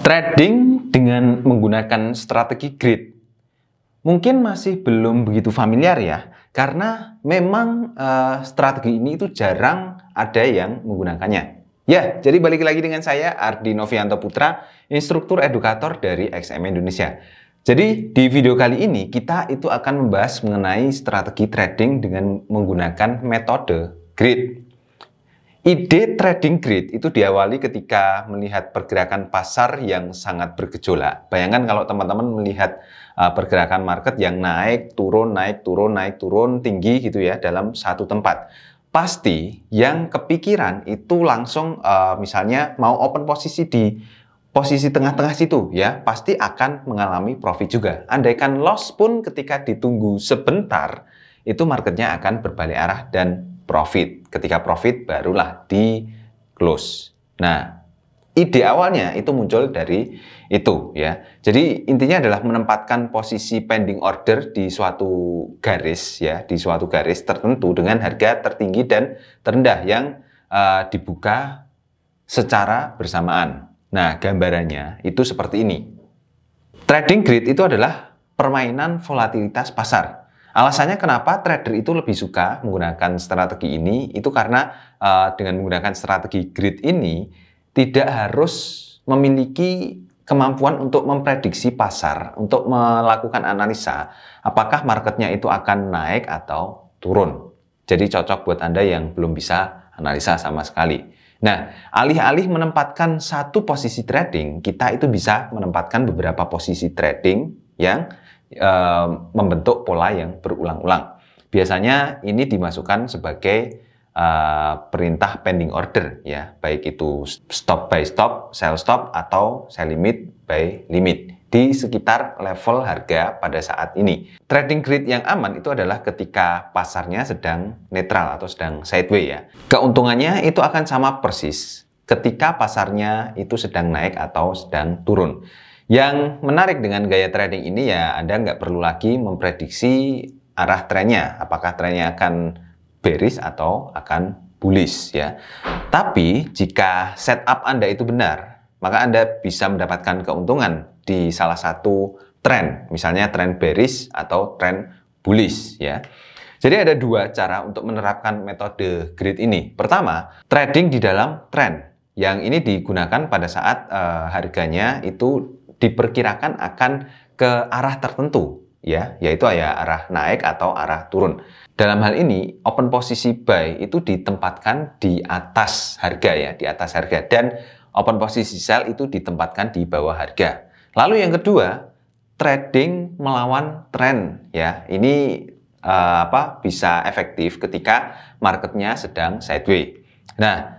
Trading dengan menggunakan strategi grid mungkin masih belum begitu familiar ya, karena memang strategi ini itu jarang ada yang menggunakannya. Ya, jadi balik lagi dengan saya Ardi Novianto Putra, instruktur edukator dari XM Indonesia. Jadi di video kali ini kita itu akan membahas mengenai strategi trading dengan menggunakan metode grid. Ide trading grid itu diawali ketika melihat pergerakan pasar yang sangat bergejolak. Bayangkan kalau teman-teman melihat pergerakan market yang naik, turun, naik, turun, naik, turun, tinggi gitu ya dalam satu tempat. Pasti yang kepikiran itu langsung misalnya mau open posisi di posisi tengah-tengah situ ya, pasti akan mengalami profit juga. Andaikan loss pun ketika ditunggu sebentar, itu marketnya akan berbalik arah dan profit. Ketika profit barulah di close. Nah, ide awalnya itu muncul dari itu ya. Jadi intinya adalah menempatkan posisi pending order di suatu garis ya, di suatu garis tertentu dengan harga tertinggi dan terendah yang dibuka secara bersamaan. Nah, gambarannya itu seperti ini. Trading grid itu adalah permainan volatilitas pasar. Alasannya kenapa trader itu lebih suka menggunakan strategi ini, itu karena dengan menggunakan strategi grid ini tidak harus memiliki kemampuan untuk memprediksi pasar, untuk melakukan analisa apakah marketnya itu akan naik atau turun. Jadi cocok buat Anda yang belum bisa analisa sama sekali. Nah, alih-alih menempatkan satu posisi trading, kita itu bisa menempatkan beberapa posisi trading yang membentuk pola yang berulang-ulang. Biasanya ini dimasukkan sebagai perintah pending order ya, baik itu stop by stop, sell stop atau sell limit by limit di sekitar level harga pada saat ini. Trading grid yang aman itu adalah ketika pasarnya sedang netral atau sedang sideways ya. Keuntungannya itu akan sama persis ketika pasarnya itu sedang naik atau sedang turun. Yang menarik dengan gaya trading ini ya, Anda nggak perlu lagi memprediksi arah trennya, apakah trennya akan bearish atau akan bullish ya. Tapi jika setup Anda itu benar, maka Anda bisa mendapatkan keuntungan di salah satu tren, misalnya tren bearish atau tren bullish ya. Jadi ada dua cara untuk menerapkan metode grid ini. Pertama, trading di dalam tren. Yang ini digunakan pada saat harganya itu diperkirakan akan ke arah tertentu ya, yaitu ya arah naik atau arah turun. Dalam hal ini open posisi buy itu ditempatkan di atas harga ya, di atas harga, dan open posisi sell itu ditempatkan di bawah harga. Lalu yang kedua, trading melawan tren ya. Ini bisa efektif ketika marketnya sedang sideways. Nah,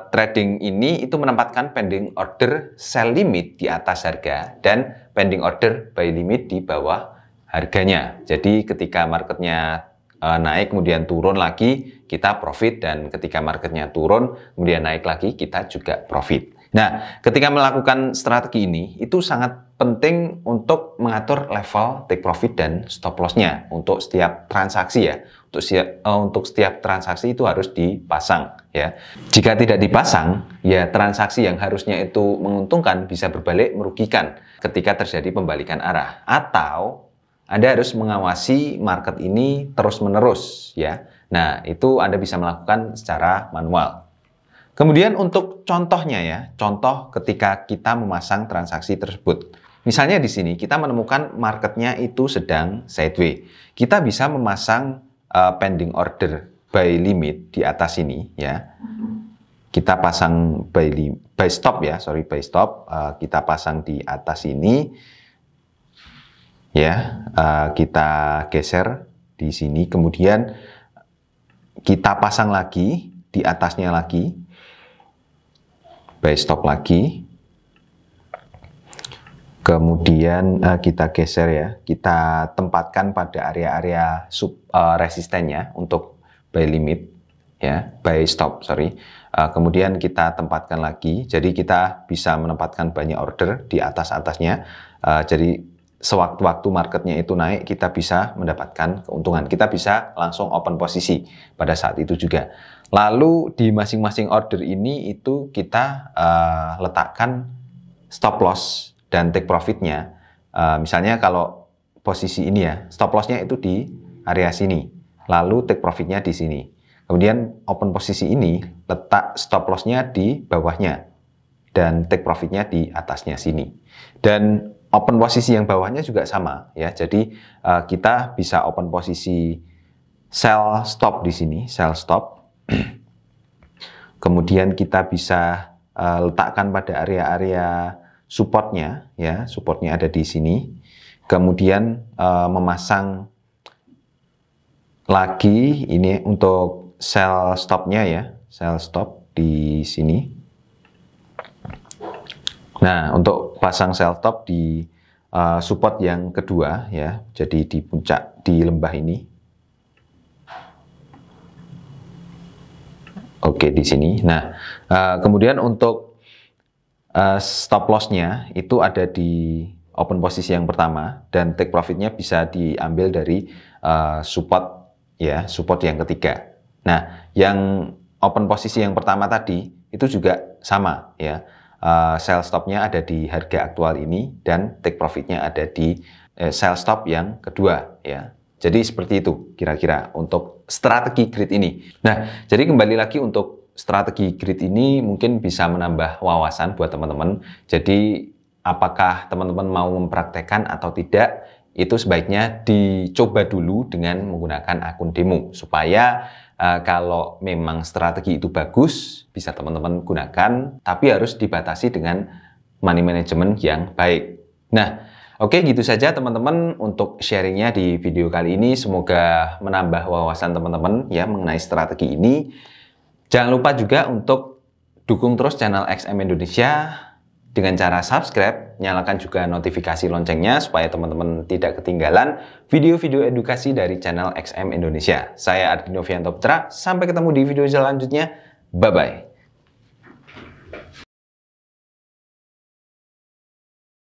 trading ini itu menempatkan pending order sell limit di atas harga dan pending order buy limit di bawah harganya. Jadi ketika marketnya naik kemudian turun lagi, kita profit, dan ketika marketnya turun kemudian naik lagi, kita juga profit. Nah, ketika melakukan strategi ini itu sangat penting untuk mengatur level take profit dan stop loss-nya untuk setiap transaksi ya. Untuk setiap transaksi itu harus dipasang ya. Jika tidak dipasang, ya transaksi yang harusnya itu menguntungkan bisa berbalik merugikan ketika terjadi pembalikan arah. Atau Anda harus mengawasi market ini terus-menerus ya. Nah, itu Anda bisa melakukan secara manual. Kemudian untuk contohnya ya, contoh ketika kita memasang transaksi tersebut. Misalnya di sini kita menemukan marketnya itu sedang sideways. Kita bisa memasang pending order buy limit di atas ini ya. Kita pasang buy stop ya, buy stop. Kita pasang di atas ini ya. Kita geser di sini, kemudian kita pasang lagi di atasnya lagi, buy stop lagi. Kemudian kita geser ya, kita tempatkan pada area-area resistennya untuk buy limit ya, buy stop kemudian kita tempatkan lagi, jadi kita bisa menempatkan banyak order di atasnya. Jadi sewaktu-waktu marketnya itu naik, kita bisa mendapatkan keuntungan, kita bisa langsung open posisi pada saat itu juga. Lalu di masing-masing order ini itu kita letakkan stop loss dan take profitnya, misalnya kalau posisi ini ya, stop lossnya itu di area sini, lalu take profitnya di sini. Kemudian open posisi ini letak stop lossnya di bawahnya dan take profitnya di atasnya sini. Dan open posisi yang bawahnya juga sama ya. Jadi kita bisa open posisi sell stop di sini, sell stop. Kemudian kita bisa letakkan pada area-area supportnya ya, supportnya ada di sini. Kemudian memasang lagi ini untuk sell stopnya ya, sell stop di sini. Nah, untuk pasang sell stop di support yang kedua ya, jadi di puncak di lembah ini. Oke, di sini. Nah, kemudian untuk stop loss-nya itu ada di open posisi yang pertama dan take profit-nya bisa diambil dari support ya, support yang ketiga. Nah, yang open posisi yang pertama tadi itu juga sama ya. Sell stop-nya ada di harga aktual ini dan take profit-nya ada di sell stop yang kedua ya. Jadi seperti itu kira-kira untuk strategi grid ini. Nah, jadi kembali lagi untuk strategi grid ini mungkin bisa menambah wawasan buat teman-teman. Jadi apakah teman-teman mau mempraktekkan atau tidak, itu sebaiknya dicoba dulu dengan menggunakan akun demo. Supaya kalau memang strategi itu bagus, bisa teman-teman gunakan, tapi harus dibatasi dengan money management yang baik. Nah, oke, gitu saja teman-teman untuk sharingnya di video kali ini. Semoga menambah wawasan teman-teman ya mengenai strategi ini. Jangan lupa juga untuk dukung terus channel XM Indonesia dengan cara subscribe, nyalakan juga notifikasi loncengnya supaya teman-teman tidak ketinggalan video-video edukasi dari channel XM Indonesia. Saya Ardino Vianto Putra, sampai ketemu di video selanjutnya. Bye-bye.